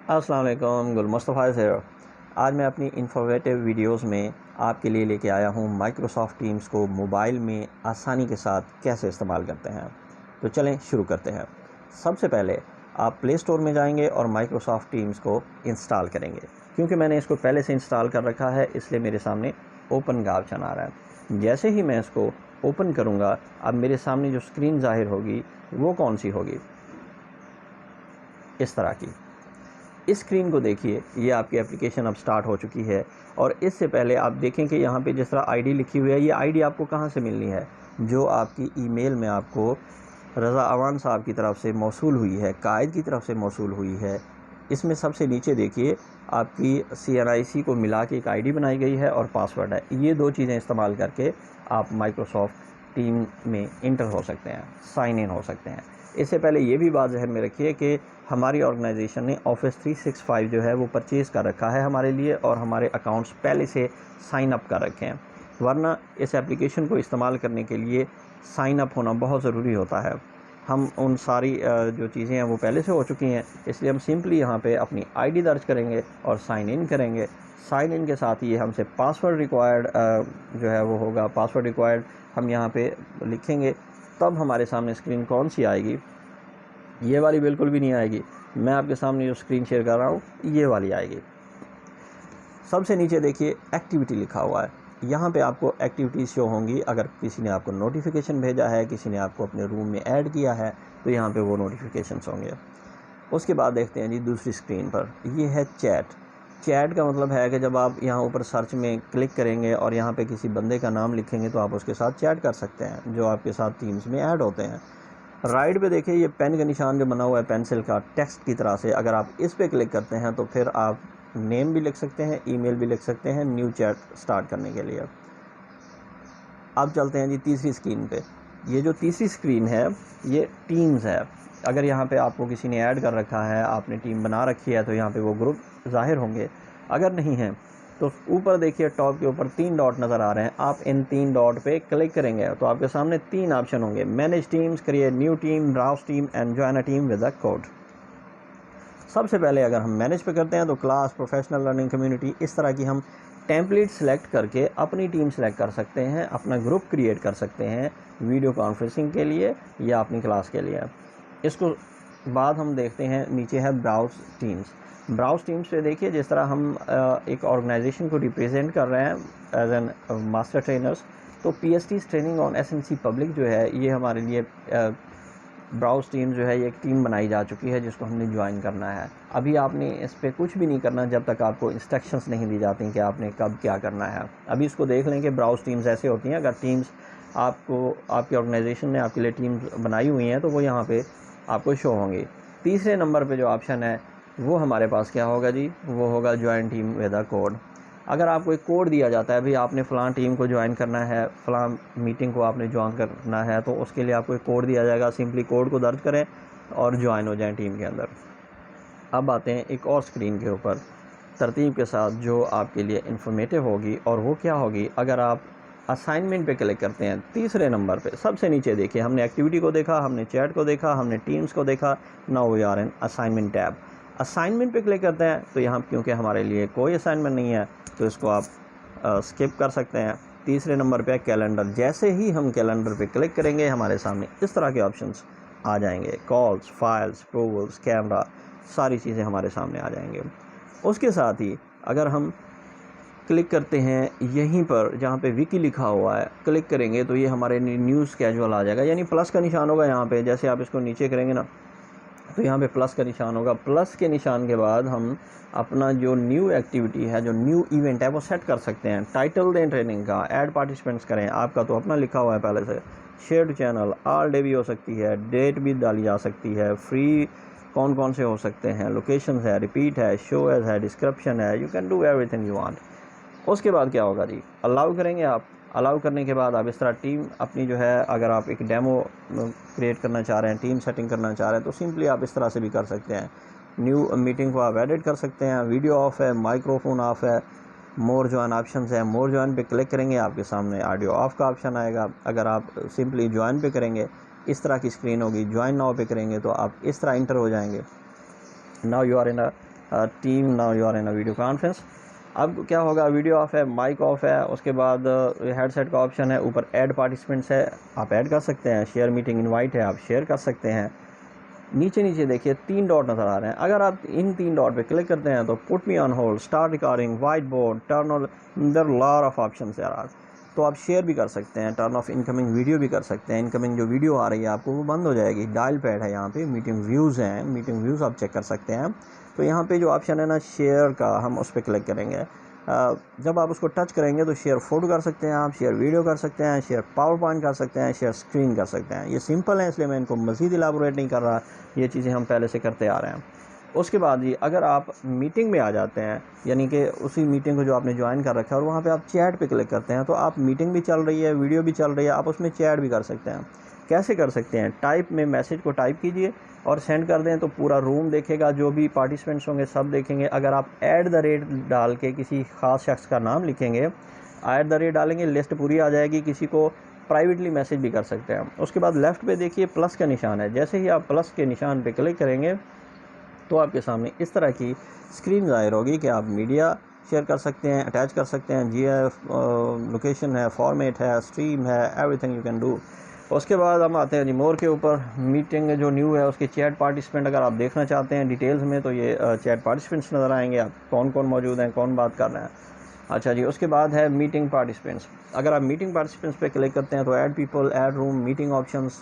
अस्सलाम वालेकुम, गुल मुस्तफ़ा है। आज मैं अपनी इन्फॉर्मेटिव वीडियोस में आपके लिए लेके आया हूँ माइक्रोसॉफ्ट टीम्स को मोबाइल में आसानी के साथ कैसे इस्तेमाल करते हैं। तो चलें शुरू करते हैं। सबसे पहले आप प्ले स्टोर में जाएंगे और माइक्रोसॉफ्ट टीम्स को इंस्टॉल करेंगे। क्योंकि मैंने इसको पहले से इंस्टॉल कर रखा है इसलिए मेरे सामने ओपन का ऑप्शन आ रहा है। जैसे ही मैं इसको ओपन करूँगा, अब मेरे सामने जो स्क्रीन ज़ाहिर होगी वो कौन सी होगी, इस तरह की। इस स्क्रीन को देखिए, ये आपकी एप्लीकेशन अब स्टार्ट हो चुकी है। और इससे पहले आप देखें कि यहाँ पे जिस तरह आईडी लिखी हुई है, ये आईडी आपको कहाँ से मिलनी है, जो आपकी ईमेल में आपको रज़ा अवान साहब की तरफ से मौसूल हुई है, कायद की तरफ से मौसूल हुई है। इसमें सबसे नीचे देखिए आपकी CNIC को मिला के एक आईडी बनाई गई है और पासवर्ड है। ये दो चीज़ें इस्तेमाल करके आप माइक्रोसॉफ्ट टीम में इंटर हो सकते हैं, साइन इन हो सकते हैं। इससे पहले ये भी बात ज़हन में रखिए कि हमारी ऑर्गेनाइजेशन ने ऑफिस 365 जो है वो परचेज़ कर रखा है हमारे लिए, और हमारे अकाउंट्स पहले से साइन अप कर रखे हैं। वरना इस एप्लीकेशन को इस्तेमाल करने के लिए साइन अप होना बहुत ज़रूरी होता है। हम उन सारी जो चीज़ें हैं वो पहले से हो चुकी हैं, इसलिए हम सिंपली यहाँ पे अपनी आईडी दर्ज करेंगे और साइन इन करेंगे। साइन इन के साथ ही हमसे पासवर्ड रिक्वायर्ड जो है वो होगा, पासवर्ड रिक्वायर्ड हम यहाँ पे लिखेंगे। तब हमारे सामने स्क्रीन कौन सी आएगी, ये वाली बिल्कुल भी नहीं आएगी। मैं आपके सामने जो स्क्रीन शेयर कर रहा हूँ ये वाली आएगी। सबसे नीचे देखिए एक्टिविटी लिखा हुआ है, यहाँ पे आपको एक्टिविटीज़ शो होंगी। अगर किसी ने आपको नोटिफिकेशन भेजा है, किसी ने आपको अपने रूम में ऐड किया है, तो यहाँ पे वो नोटिफिकेशंस होंगे। उसके बाद देखते हैं जी दूसरी स्क्रीन पर, ये है चैट। चैट का मतलब है कि जब आप यहाँ ऊपर सर्च में क्लिक करेंगे और यहाँ पे किसी बंदे का नाम लिखेंगे तो आप उसके साथ चैट कर सकते हैं, जो आपके साथ टीम्स में ऐड होते हैं। राइट पे देखिए ये पेन का निशान जो बना हुआ है पेंसिल का, टेक्स्ट की तरह से, अगर आप इस पे क्लिक करते हैं तो फिर आप नेम भी लिख सकते हैं, ईमेल भी लिख सकते हैं न्यू चैट स्टार्ट करने के लिए। अब चलते हैं जी तीसरी स्क्रीन पे। ये जो तीसरी स्क्रीन है ये टीम्स है। अगर यहाँ पे आपको किसी ने ऐड कर रखा है, आपने टीम बना रखी है, तो यहाँ पे वो ग्रुप ज़ाहिर होंगे। अगर नहीं है तो ऊपर देखिए टॉप के ऊपर 3 डॉट नज़र आ रहे हैं। आप इन 3 डॉट पे क्लिक करेंगे तो आपके सामने 3 ऑप्शन होंगे, manage teams, create new team, browse team and join a team with a code. सबसे पहले अगर हम मैनेज पे करते हैं तो क्लास, प्रोफेशनल लर्निंग कम्युनिटी, इस तरह की हम टेम्पलेट सेलेक्ट करके अपनी टीम सेलेक्ट कर सकते हैं, अपना ग्रुप क्रिएट कर सकते हैं वीडियो कॉन्फ्रेंसिंग के लिए या अपनी क्लास के लिए। इसको बाद हम देखते हैं, नीचे है ब्राउज टीम्स। ब्राउज टीम्स पे देखिए जिस तरह हम एक ऑर्गेनाइजेशन को रिप्रेजेंट कर रहे हैं एज एन मास्टर ट्रेनर्स, तो PST's training on SNC public जो है ये हमारे लिए ब्राउज टीम जो है ये एक टीम बनाई जा चुकी है जिसको हमने ज्वाइन करना है। अभी आपने इस पर कुछ भी नहीं करना जब तक आपको इंस्ट्रक्शंस नहीं दी जाती कि आपने कब क्या करना है। अभी इसको देख लें कि ब्राउज टीम्स ऐसे होती हैं, अगर टीम्स आपको आपकी ऑर्गेनाइजेशन ने आपके लिए टीम्स बनाई हुई हैं तो वो यहाँ पे आपको शो होंगी। तीसरे नंबर पे जो ऑप्शन है वो हमारे पास क्या होगा जी, वो होगा join team with a code. अगर आपको एक कोड दिया जाता है, भाई आपने फ़लाँ टीम को ज्वाइन करना है, फ़लाँ मीटिंग को आपने ज्वाइन करना है, तो उसके लिए आपको एक कोड दिया जाएगा। सिंपली कोड को दर्ज करें और ज्वाइन हो जाएं टीम के अंदर। अब आते हैं एक और स्क्रीन के ऊपर तरतीब के साथ जो आपके लिए इन्फॉर्मेटिव होगी, और वो क्या होगी, अगर आप असाइनमेंट पे क्लिक करते हैं तीसरे नंबर पे, सबसे नीचे देखिए हमने एक्टिविटी को देखा, हमने चैट को देखा, हमने टीम्स को देखा। Now we are in assignment tab. Assignment पे क्लिक करते हैं तो यहाँ क्योंकि हमारे लिए कोई असाइनमेंट नहीं है तो इसको आप स्किप कर सकते हैं। तीसरे नंबर पे कैलेंडर। जैसे ही हम कैलेंडर पे क्लिक करेंगे हमारे सामने इस तरह के ऑप्शंस आ जाएंगे, कॉल्स, फाइल्स, अप्रूवल्स, कैमरा, सारी चीज़ें हमारे सामने आ जाएंगे। उसके साथ ही अगर हम क्लिक करते हैं यहीं पर जहाँ पे विकी लिखा हुआ है, क्लिक करेंगे तो ये हमारे न्यूज़ कैजुअल आ जाएगा, यानी प्लस का निशान होगा यहाँ पे। जैसे आप इसको नीचे करेंगे ना तो यहाँ पे प्लस का निशान होगा। प्लस के निशान के बाद हम अपना जो न्यू एक्टिविटी है, जो न्यू इवेंट है, वो सेट कर सकते हैं। टाइटल दें ट्रेनिंग का, ऐड पार्टिसिपेंट्स करें, आपका तो अपना लिखा हुआ है पहले से। शेयर्ड चैनल, ऑल डे भी हो सकती है, डेट भी डाली जा सकती है, फ्री कौन कौन से हो सकते हैं, लोकेशन है, रिपीट है, शो एज है, डिस्क्रिप्शन है, you can do everything you want. उसके बाद क्या होगा जी, अलाउ करेंगे आप। अलाउ करने के बाद आप इस तरह टीम अपनी जो है, अगर आप एक डेमो क्रिएट करना चाह रहे हैं, टीम सेटिंग करना चाह रहे हैं, तो सिंपली आप इस तरह से भी कर सकते हैं। न्यू मीटिंग को आप एडिट कर सकते हैं, वीडियो ऑफ है, माइक्रोफोन ऑफ है, मोर ज्वाइन ऑप्शन है, मोर ज्वाइन पे क्लिक करेंगे आपके सामने ऑडियो ऑफ का ऑप्शन आएगा। अगर आप सिंपली ज्वाइन पे करेंगे इस तरह की स्क्रीन होगी, ज्वाइन नाउ पे करेंगे तो आप इस तरह इंटर हो जाएंगे। Now you are in a team now you are in a video conference. अब क्या होगा, वीडियो ऑफ है, माइक ऑफ है, उसके बाद हेडसेट का ऑप्शन है, ऊपर ऐड पार्टिसिपेंट्स है, आप ऐड कर सकते हैं, शेयर मीटिंग इनवाइट है, आप शेयर कर सकते हैं। नीचे नीचे देखिए 3 डॉट नज़र आ रहे हैं, अगर आप इन 3 डॉट पे क्लिक करते हैं तो put me on hold, start recording, white board, turn on, there lot of options यार। तो आप शेयर भी कर सकते हैं, टर्न ऑफ इनकमिंग वीडियो भी कर सकते हैं, इनकमिंग जो वीडियो आ रही है आपको वो बंद हो जाएगी। डायल पैड है यहाँ पे, मीटिंग व्यूज़ हैं, मीटिंग व्यूज़ आप चेक कर सकते हैं। तो यहाँ पे जो ऑप्शन है ना शेयर का, हम उस पर क्लिक करेंगे। जब आप उसको टच करेंगे तो शेयर फ़ोटो कर सकते हैं, आप शेयर वीडियो कर सकते हैं, शेयर पावर पॉइंट कर सकते हैं, शेयर स्क्रीन कर सकते हैं। ये सिंपल है, इसलिए मैं इनको मज़ीद इलाबोरेट नहीं कर रहा, ये चीज़ें हम पहले से करते आ रहे हैं। उसके बाद जी अगर आप मीटिंग में आ जाते हैं, यानी कि उसी मीटिंग को जो आपने ज्वाइन कर रखा है और वहाँ पे आप चैट पे क्लिक करते हैं, तो आप मीटिंग भी चल रही है, वीडियो भी चल रही है, आप उसमें चैट भी कर सकते हैं। कैसे कर सकते हैं, टाइप में मैसेज को टाइप कीजिए और सेंड कर दें, तो पूरा रूम देखेगा, जो भी पार्टिसिपेंट्स होंगे सब देखेंगे। अगर आप @ डाल के किसी ख़ास शख्स का नाम लिखेंगे, @ डालेंगे, लिस्ट पूरी आ जाएगी, किसी को प्राइवेटली मैसेज भी कर सकते हैं। उसके बाद लेफ़्ट पे देखिए प्लस का निशान है, जैसे ही आप प्लस के निशान पे क्लिक करेंगे तो आपके सामने इस तरह की स्क्रीन ज़ाहिर होगी कि आप मीडिया शेयर कर सकते हैं, अटैच कर सकते हैं, GIF लोकेशन है, फॉर्मेट है, स्ट्रीम है, एवरीथिंग यू कैन डू। उसके बाद हम आते हैं जी मोर के ऊपर, मीटिंग जो न्यू है उसके चैट पार्टिसिपेंट अगर आप देखना चाहते हैं डिटेल्स में, तो ये चैट पार्टिसिपेंट्स नज़र आएंगे, आप कौन कौन मौजूद हैं, कौन बात कर रहे हैं। अच्छा जी, उसके बाद है मीटिंग पार्टिसिपेंट्स। अगर आप मीटिंग पार्टिसिपेंट्स पे क्लिक करते हैं तो add people, add room, meeting options,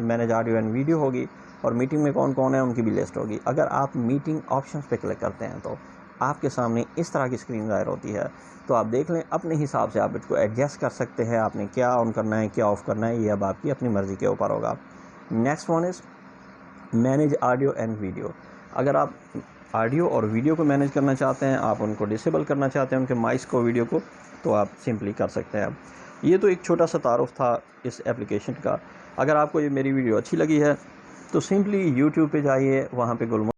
manage audio and video होगी, और मीटिंग में कौन कौन है उनकी भी लिस्ट होगी। अगर आप मीटिंग ऑप्शंस पे क्लिक करते हैं तो आपके सामने इस तरह की स्क्रीन ज़ाहिर होती है। तो आप देख लें, अपने हिसाब से आप इसको एडजस्ट कर सकते हैं, आपने क्या ऑन करना है, क्या ऑफ़ करना है, ये अब आपकी अपनी मर्ज़ी के ऊपर होगा। Next one is manage audio and video. अगर आप ऑडियो और वीडियो को मैनेज करना चाहते हैं, आप उनको डिसेबल करना चाहते हैं, उनके माइक्स को, वीडियो को, तो आप सिंपली कर सकते हैं। ये तो एक छोटा सा तारुफ था इस एप्लीकेशन का। अगर आपको ये मेरी वीडियो अच्छी लगी है तो सिंपली यूट्यूब पे जाइए, वहाँ पे गुलमोहर